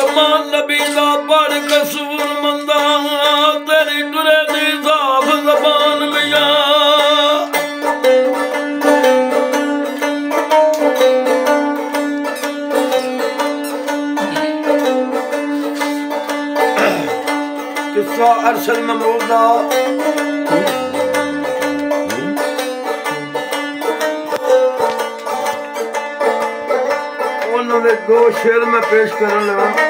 फरमान नबी दा पढ़ कसूर मंदा तेरी टुरे दी साफ ज़बान मिया किस्सा अरशद महमूद दा उन्होंने दो शेर में पेश करने लगा।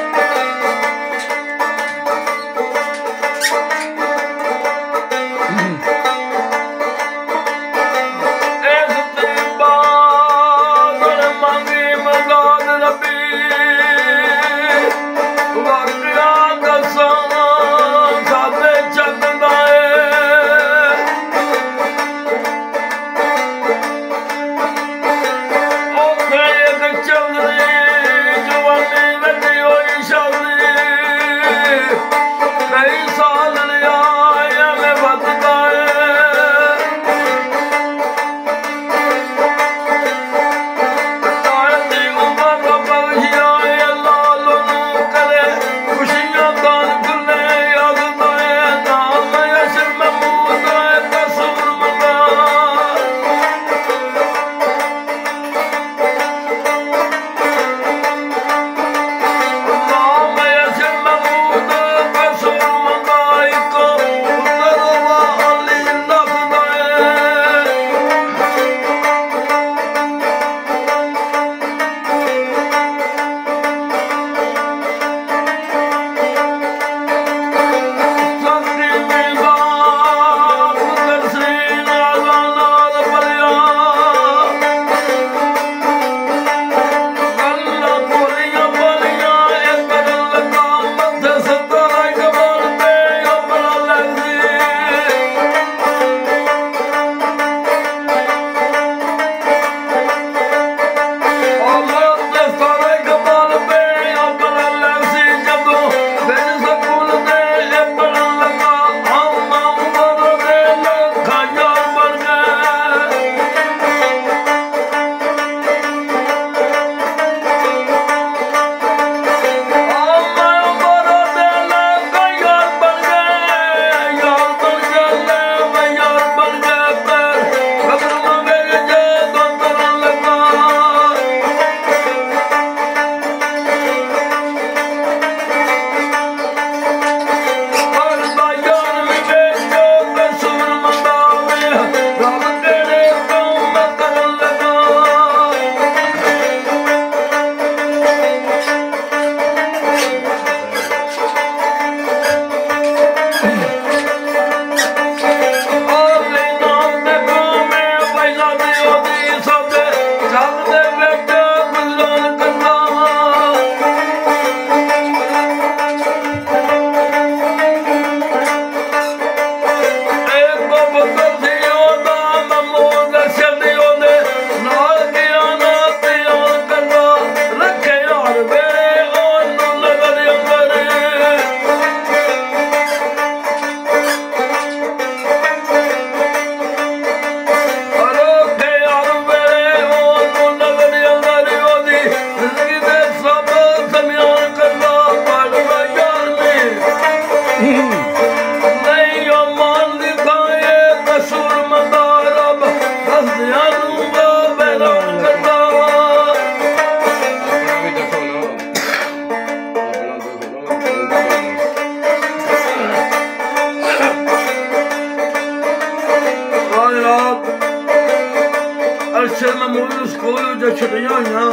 अरशद महमूद स्कूल जो छुट्टियां हुई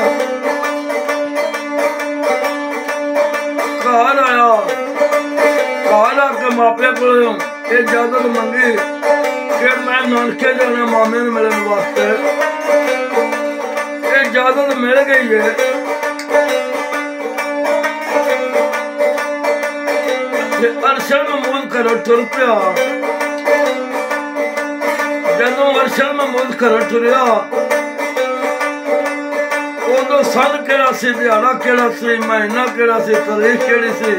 घर आया, घर आके मापे को इजाजत मंगी कि मैं नानके जाना मामे ने मिलने वास्ते। इजाजत मिल गई है। अरशद महमूद घरों टुर पिया। जदों अरशद महमूद घरों टुरिया उदों सन केड़ा सी, दिहाड़ा केड़ा सी, महीना केड़ा सी, तारीख केड़ी सी।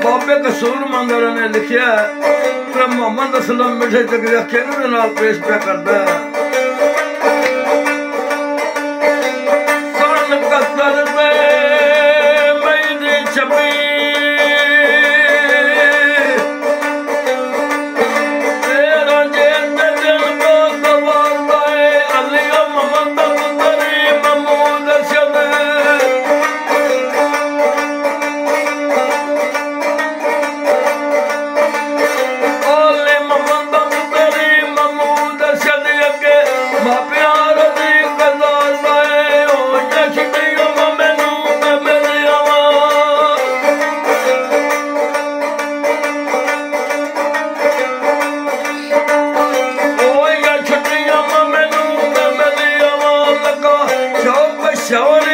बाबे कसूर मंदर ने लिखिया कि मोहम्मद असलम मिठे जगरिया किहदे नाल पेश पे करदा है। सन 71 में सियाओ